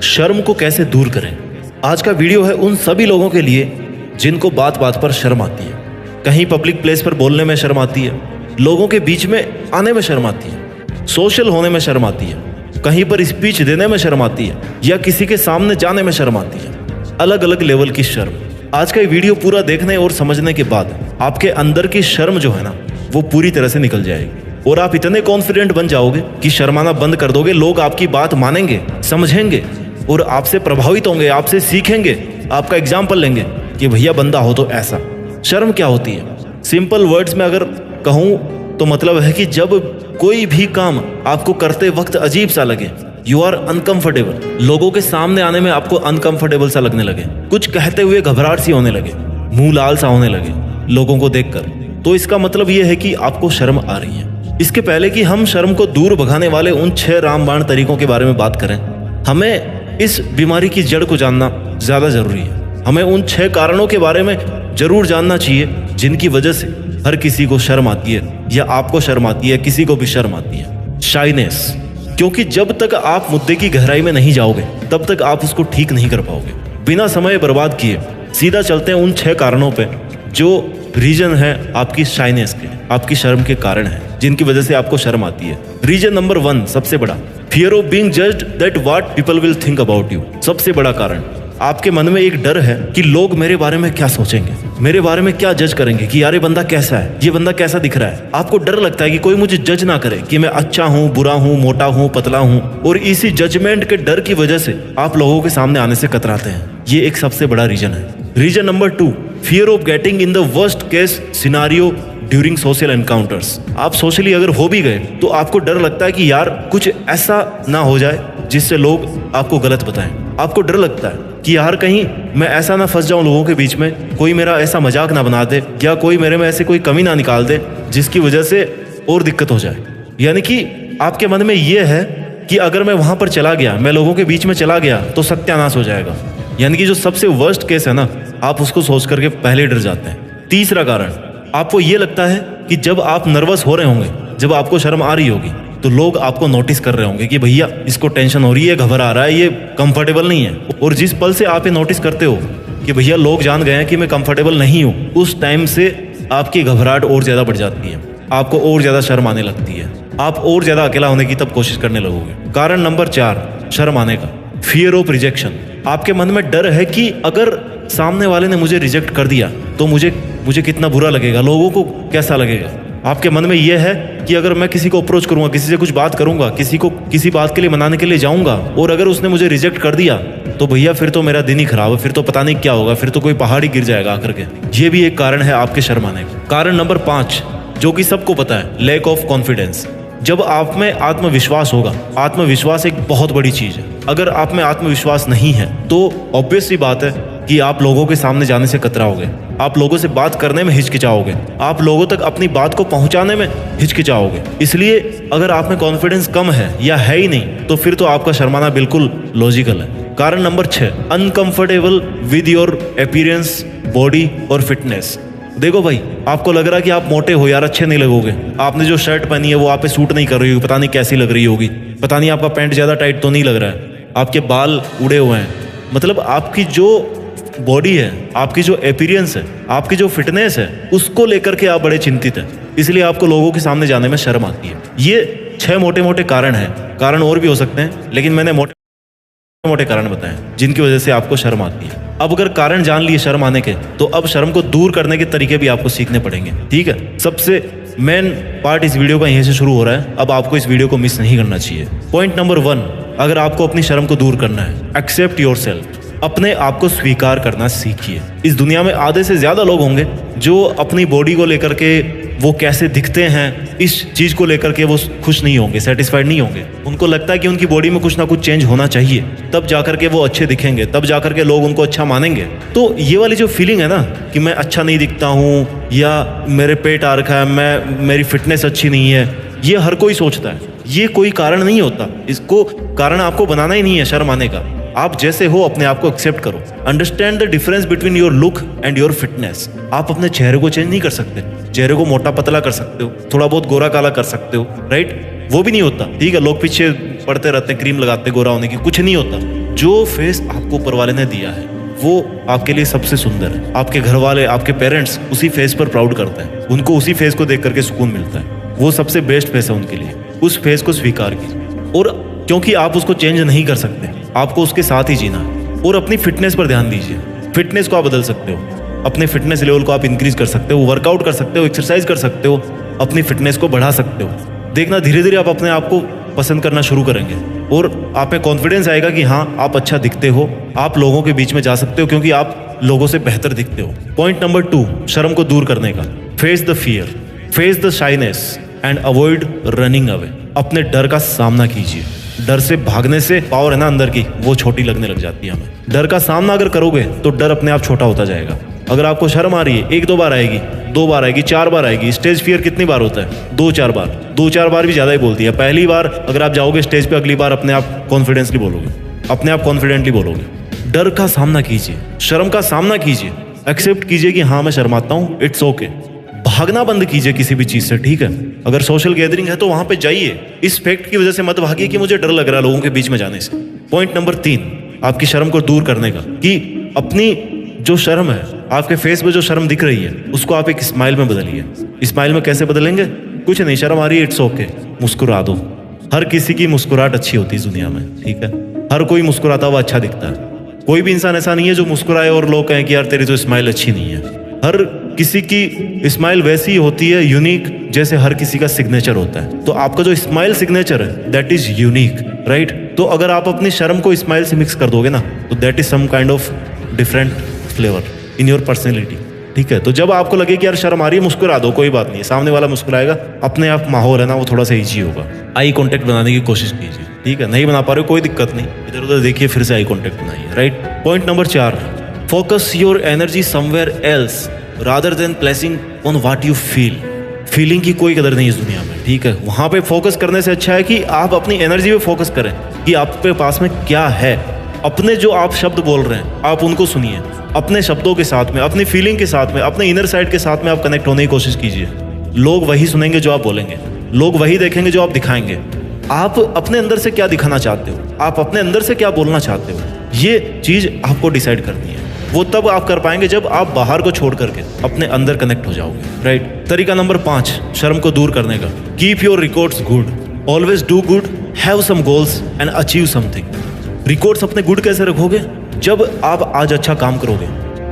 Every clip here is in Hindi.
शर्म को कैसे दूर करें। आज का वीडियो है उन सभी लोगों के लिए जिनको बात बात पर शर्म आती है, कहीं पब्लिक प्लेस पर बोलने में शर्म आती है, लोगों के बीच में आने में शर्म आती है, सोशल होने में शर्म आती है, कहीं पर स्पीच देने में शर्म आती है, या किसी के सामने जाने में शर्म आती है। अलग अलग लेवल की शर्म। आज का ये वीडियो पूरा देखने और समझने के बाद आपके अंदर की शर्म जो है ना, वो पूरी तरह से निकल जाएगी और आप इतने कॉन्फिडेंट बन जाओगे कि शर्माना बंद कर दोगे। लोग आपकी बात मानेंगे, समझेंगे और आपसे प्रभावित होंगे, आपसे सीखेंगे, आपका एग्जाम्पल लेंगे कि भैया बंदा हो तो ऐसा। शर्म क्या होती है? सिंपल वर्ड्स में अगर कहूँ तो मतलब है कि जब कोई भी काम आपको करते वक्त अजीब सा लगे, यू आर अनकंफर्टेबल, लोगों के सामने आने में आपको अनकंफर्टेबल सा लगने लगे, कुछ कहते हुए घबराहट सी होने लगे, मुंह लाल सा होने लगे लोगों को देखकर, तो इसका मतलब यह है कि आपको शर्म आ रही है। इसके पहले कि हम शर्म को दूर भगाने वाले उन 6 रामबाण तरीकों के बारे में बात करें, हमें इस बीमारी की जड़ को जानना ज़्यादा ज़रूरी है। हमें उन 6 कारणों के बारे में ज़रूर जानना चाहिए जिनकी वजह से हर किसी को शर्म आती है, या आपको शर्म आती है, किसी को भी शर्म आती है। शाइनेस। क्योंकि जब तक आप मुद्दे की गहराई में नहीं जाओगे तब तक आप उसको ठीक नहीं कर पाओगे। बिना समय बर्बाद किए सीधा चलते हैं उन 6 कारणों पे जो रीजन है आपकी शाइनेस के, आपकी शर्म के कारण है, जिनकी वजह से आपको शर्म आती है। रीजन नंबर 1 सबसे बड़ा, fear of being judged that what people will think about you. सबसे बड़ा कारण, आपके मन में एक डर है कि लोग मेरे बारे में क्या सोचेंगे, मेरे बारे में क्या जज करेंगे, कि यार ये बंदा कैसा है, ये बंदा कैसा दिख रहा है। आपको डर लगता है कि कोई मुझे जज ना करे कि मैं अच्छा हूँ, बुरा हूँ, मोटा हूँ, पतला हूँ, और इसी जजमेंट के डर की वजह से आप लोगों के सामने आने से कतराते हैं। ये एक सबसे बड़ा रीजन है। Reason number 2, fear of getting in the worst case scenario during social encounters. आप सोशली अगर हो भी गए तो आपको डर लगता है कि यार कुछ ऐसा ना हो जाए जिससे लोग आपको गलत बताएं। आपको डर लगता है कि यार कहीं मैं ऐसा ना फंस जाऊं लोगों के बीच में, कोई मेरा ऐसा मजाक ना बना दे, या कोई मेरे में ऐसे कोई कमी ना निकाल दे जिसकी वजह से और दिक्कत हो जाए। यानी कि आपके मन में ये है कि अगर मैं वहां पर चला गया, मैं लोगों के बीच में चला गया तो सत्यानाश हो जाएगा। यानी कि जो सबसे वर्स्ट केस है ना, आप उसको सोच करके पहले डर जाते हैं। तीसरा कारण, आपको ये लगता है कि जब आप नर्वस हो रहे होंगे, जब आपको शर्म आ रही होगी, तो लोग आपको नोटिस कर रहे होंगे कि भैया इसको टेंशन हो रही है, घबरा रहा है, ये कंफर्टेबल नहीं है। और जिस पल से आप ये नोटिस करते हो कि भैया लोग जान गए हैं कि मैं कंफर्टेबल नहीं हूँ, उस टाइम से आपकी घबराहट और ज़्यादा बढ़ जाती है, आपको और ज़्यादा शर्म आने लगती है, आप और ज़्यादा अकेला होने की तब कोशिश करने लगोगे। कारण नंबर 4 शर्म आने का, फियर ऑफ रिजेक्शन। आपके मन में डर है कि अगर सामने वाले ने मुझे रिजेक्ट कर दिया तो मुझे कितना बुरा लगेगा, लोगों को कैसा लगेगा। आपके मन में यह है कि अगर मैं किसी को अप्रोच करूंगा, किसी से कुछ बात करूंगा, किसी को किसी बात के लिए मनाने के लिए जाऊंगा, और अगर उसने मुझे रिजेक्ट कर दिया तो भैया फिर तो मेरा दिन ही खराब है, फिर तो पता नहीं क्या होगा, फिर तो कोई पहाड़ ही गिर जाएगा आकर के। ये भी एक कारण है आपके शर्माने का। कारण नंबर 5 जो कि सबको पता है, लैक ऑफ कॉन्फिडेंस। जब आप में आत्मविश्वास होगा, आत्मविश्वास एक बहुत बड़ी चीज है। अगर आप में आत्मविश्वास नहीं है तो ऑब्वियस सी बात है कि आप लोगों के सामने जाने से कतराओगे, आप लोगों से बात करने में हिचकिचाओगे, आप लोगों तक अपनी बात को पहुंचाने में हिचकिचाओगे। इसलिए अगर आप में कॉन्फिडेंस कम है या है ही नहीं, तो फिर तो आपका शर्माना बिल्कुल लॉजिकल है। कारण number 6, uncomfortable with your appearance, body और फिटनेस। देखो भाई, आपको लग रहा है कि आप मोटे हो यार, अच्छे नहीं लगोगे, आपने जो शर्ट पहनी है वो आप पे सूट नहीं कर रही होगी, पता नहीं कैसी लग रही होगी, पता नहीं आपका पैंट ज़्यादा टाइट तो नहीं लग रहा है, आपके बाल उड़े हुए हैं, मतलब आपकी जो बॉडी है, आपकी जो अपीयरेंस है, आपकी जो फिटनेस है, उसको लेकर के आप बड़े चिंतित हैं। इसलिए आपको लोगों के सामने जाने में शर्म आती है। ये 6 मोटे मोटे कारण हैं। कारण और भी हो सकते हैं, लेकिन मैंने मोटे कारण बताएं जिनकी वजह से आपको शर्म आती है। अब अगर कारण जान लिए शर्म आने के, तो अब शर्म को दूर करने के तरीके भी आपको सीखने पड़ेंगे। ठीक है, सबसे मेन पार्ट इस वीडियो का यहीं से शुरू हो रहा है। अब आपको इस वीडियो को मिस नहीं करना चाहिए। पॉइंट नंबर 1, अगर आपको अपनी शर्म को दूर करना है, एक्सेप्ट योरसेल्फ। अपने आप को स्वीकार करना सीखिए। इस दुनिया में आधे से ज्यादा लोग होंगे जो अपनी बॉडी को लेकर के, वो कैसे दिखते हैं, इस चीज को लेकर के वो खुश नहीं होंगे, सेटिस्फाइड नहीं होंगे। उनको लगता है कि उनकी बॉडी में कुछ ना कुछ चेंज होना चाहिए, तब जाकर के वो अच्छे दिखेंगे, तब जाकर के लोग उनको अच्छा मानेंगे। तो ये वाली जो फीलिंग है ना कि मैं अच्छा नहीं दिखता हूँ, या मेरे पेट आ रखा है, मेरी फिटनेस अच्छी नहीं है, ये हर कोई सोचता है। ये कोई कारण नहीं होता, इसको कारण आपको बनाना ही नहीं है शर्म आने का। आप जैसे हो अपने आप को एक्सेप्ट करो। Understand the difference between your look and your fitness. आप अपने चेहरे को चेंज नहीं कर सकते, चेहरे को मोटा पतला कर सकते हो, थोड़ा बहुत गोरा काला कर सकते हो, राइट? वो भी नहीं होता, ठीक है। लोग पीछे पड़ते रहते हैं क्रीम लगाते गोरा होने की, कुछ नहीं होता। जो फेस आपको ऊपर वाले ने दिया है वो आपके लिए सबसे सुंदर है। आपके घर वाले, आपके पेरेंट्स उसी फेस पर प्राउड करते हैं, उनको उसी फेस को देख करके सुकून मिलता है। वो सबसे बेस्ट फेस है उनके लिए। उस फेस को स्वीकार कीजिए, और क्योंकि आप उसको चेंज नहीं कर सकते, आपको उसके साथ ही जीना है। और अपनी फिटनेस पर ध्यान दीजिए। फिटनेस को आप बदल सकते हो, अपने फिटनेस लेवल को आप इंक्रीज कर सकते हो, वर्कआउट कर सकते हो, एक्सरसाइज कर सकते हो, अपनी फिटनेस को बढ़ा सकते हो। देखना धीरे धीरे आप अपने आप को पसंद करना शुरू करेंगे और आप में कॉन्फिडेंस आएगा कि हाँ, आप अच्छा दिखते हो, आप लोगों के बीच में जा सकते हो क्योंकि आप लोगों से बेहतर दिखते हो। पॉइंट नंबर 2, शर्म को दूर करने का। Face the fear, face the shyness and avoid running away. अपने डर का सामना कीजिए। डर से भागने से पावर है ना अंदर की, वो छोटी लगने लग जाती है हमें। डर का सामना अगर करोगे तो डर अपने आप छोटा होता जाएगा। अगर आपको शर्म आ रही है, 1-2 बार आएगी, 2 बार आएगी, 4 बार आएगी। स्टेज फियर कितनी बार होता है? 2-4 बार। 2-4 बार भी ज़्यादा ही बोलती है। पहली बार अगर आप जाओगे स्टेज पे, अगली बार अपने आप कॉन्फिडेंसली बोलोगे, अपने आप कॉन्फिडेंटली बोलोगे। डर का सामना कीजिए, शर्म का सामना कीजिए, एक्सेप्ट कीजिए कि हाँ मैं शर्माता हूँ, इट्स ओके। भागना बंद कीजिए किसी भी चीज़ से, ठीक है? अगर सोशल गैदरिंग है तो वहाँ पे जाइए। इस फैक्ट की वजह से मत भागिए कि मुझे डर लग रहा है लोगों के बीच में जाने से। पॉइंट नंबर 3, आपकी शर्म को दूर करने का, कि अपनी जो शर्म है, आपके फेस पे जो शर्म दिख रही है, उसको आप एक स्माइल में बदलिए। स्माइल में कैसे बदलेंगे? कुछ नहीं, शर्म आ रही है, इट्स ओके, मुस्कुरा दो। हर किसी की मुस्कुराहट अच्छी होती है दुनिया में, ठीक है? हर कोई मुस्कुराता हुआ अच्छा दिखता है। कोई भी इंसान ऐसा नहीं है जो मुस्कुराए और लोग कहें कि यार तेरी तो स्माइल अच्छी नहीं है। हर किसी की स्माइल वैसी होती है, यूनिक, जैसे हर किसी का सिग्नेचर होता है। तो आपका जो स्माइल सिग्नेचर है दैट इज यूनिक, राइट? तो अगर आप अपनी शर्म को स्माइल से मिक्स कर दोगे ना, तो that is some kind of different flavour in your personality, ठीक है? तो जब आपको लगे कि यार शर्म आ रही है, मुस्कुरा दो, कोई बात नहीं है। सामने वाला मुस्कुराएगा, अपने आप माहौल है ना वो थोड़ा सा ईजी होगा। आई कॉन्टेक्ट बनाने की कोशिश कीजिए, ठीक है? नहीं बना पा रहे हो, कोई दिक्कत नहीं, इधर उधर देखिए, फिर से आई कॉन्टेक्ट बनाइए, right? Point number 4, focus your energy somewhere else rather than placing on what you feel. Feeling की कोई कदर नहीं है इस दुनिया में, ठीक है? वहां पे फोकस करने से अच्छा है कि आप अपनी एनर्जी पे फोकस करें कि आपके पास में क्या है। अपने जो आप शब्द बोल रहे हैं, आप उनको सुनिए। अपने शब्दों के साथ में, अपनी फीलिंग के साथ में, अपने इनर साइड के साथ में आप कनेक्ट होने की कोशिश कीजिए। लोग वही सुनेंगे जो आप बोलेंगे, लोग वही देखेंगे जो आप दिखाएंगे। आप अपने अंदर से क्या दिखाना चाहते हो, आप अपने अंदर से क्या बोलना चाहते हो, ये चीज़ आपको डिसाइड करनी है। वो तब आप कर पाएंगे जब आप बाहर को छोड़ करके अपने अंदर कनेक्ट हो जाओगे, राइट? तरीका नंबर 5, शर्म को दूर करने का। Keep your records good, always do good, have some goals and achieve something. Records अपने गुड कैसे रखोगे? जब आप आज अच्छा काम करोगे,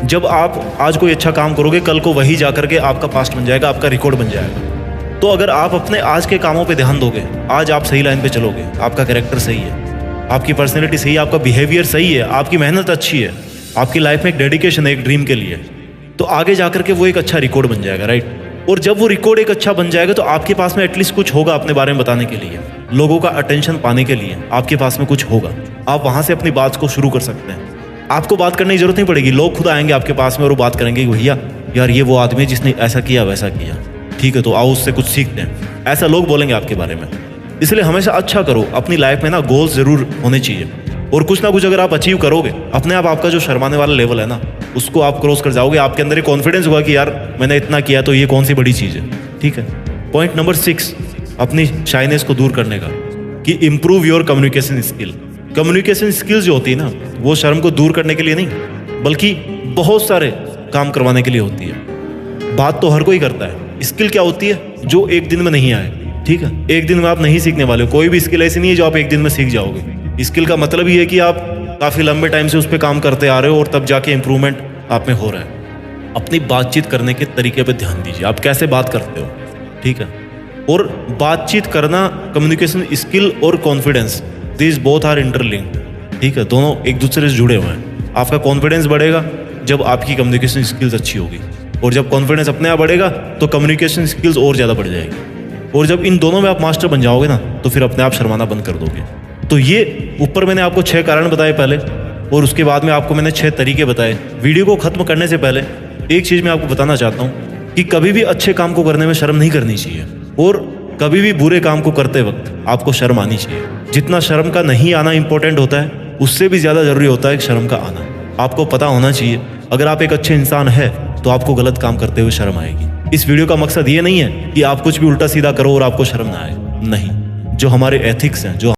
जब आप आज कोई अच्छा काम करोगे, कल को वही जा करके आपका पास्ट बन जाएगा, आपका रिकॉर्ड बन जाएगा। तो अगर आप अपने आज के कामों पे ध्यान दोगे, आज आप सही लाइन पे चलोगे, आपका कैरेक्टर सही है, आपकी पर्सनैलिटी सही है, आपका बिहेवियर सही है, आपकी मेहनत अच्छी है, आपकी लाइफ में एक डेडिकेशन है एक ड्रीम के लिए, तो आगे जाकर के वो एक अच्छा रिकॉर्ड बन जाएगा, राइट? और जब वो रिकॉर्ड एक अच्छा बन जाएगा तो आपके पास में एटलीस्ट कुछ होगा अपने बारे में बताने के लिए, लोगों का अटेंशन पाने के लिए आपके पास में कुछ होगा। आप वहाँ से अपनी बात को शुरू कर सकते हैं। आपको बात करने की जरूरत नहीं पड़ेगी, लोग खुद आएंगे आपके पास में और वो बात करेंगे कि भैया यार ये वो आदमी है जिसने ऐसा किया वैसा किया, ठीक है, तो आओ उससे कुछ सीखते हैं। ऐसा लोग बोलेंगे आपके बारे में। इसलिए हमेशा अच्छा करो। अपनी लाइफ में ना गोल्स जरूर होने चाहिए, और कुछ ना कुछ अगर आप अचीव करोगे, अपने आप आपका जो शर्माने वाला लेवल है ना, उसको आप क्रॉस कर जाओगे। आपके अंदर एक कॉन्फिडेंस होगा कि यार मैंने इतना किया तो ये कौन सी बड़ी चीज़ है, ठीक है? पॉइंट नंबर 6, अपनी शाइनेस को दूर करने का, कि improve your communication skill. Communication skills जो होती है ना, वो शर्म को दूर करने के लिए नहीं, बल्कि बहुत सारे काम करवाने के लिए होती है। बात तो हर कोई करता है, स्किल क्या होती है? जो एक दिन में नहीं आए, ठीक है? एक दिन में आप नहीं सीखने वाले हो। कोई भी स्किल ऐसी नहीं है जो आप एक दिन में सीख जाओगे। स्किल का मतलब ये है कि आप काफ़ी लंबे टाइम से उस पर काम करते आ रहे हो और तब जाके इम्प्रूवमेंट आप में हो रहा है। अपनी बातचीत करने के तरीके पे ध्यान दीजिए, आप कैसे बात करते हो, ठीक है? और बातचीत करना, कम्युनिकेशन स्किल और confidence, this both are interlinked, ठीक है? दोनों एक दूसरे से जुड़े हुए हैं। आपका कॉन्फिडेंस बढ़ेगा जब आपकी कम्युनिकेशन स्किल्स अच्छी होगी, और जब कॉन्फिडेंस अपने आप बढ़ेगा तो कम्युनिकेशन स्किल्स और ज़्यादा बढ़ जाएगी। और जब इन दोनों में आप मास्टर बन जाओगे ना, तो फिर अपने आप शर्माना बंद कर दोगे। तो ये ऊपर मैंने आपको 6 कारण बताए पहले, और उसके बाद में आपको मैंने 6 तरीके बताए। वीडियो को ख़त्म करने से पहले एक चीज़ मैं आपको बताना चाहता हूँ कि कभी भी अच्छे काम को करने में शर्म नहीं करनी चाहिए, और कभी भी बुरे काम को करते वक्त आपको शर्म आनी चाहिए। जितना शर्म का नहीं आना इंपॉर्टेंट होता है, उससे भी ज़्यादा ज़रूरी होता है शर्म का आना। आपको पता होना चाहिए, अगर आप एक अच्छे इंसान है तो आपको गलत काम करते हुए शर्म आएगी। इस वीडियो का मकसद ये नहीं है कि आप कुछ भी उल्टा सीधा करो और आपको शर्म ना आए, नहीं। जो हमारे एथिक्स हैं, जो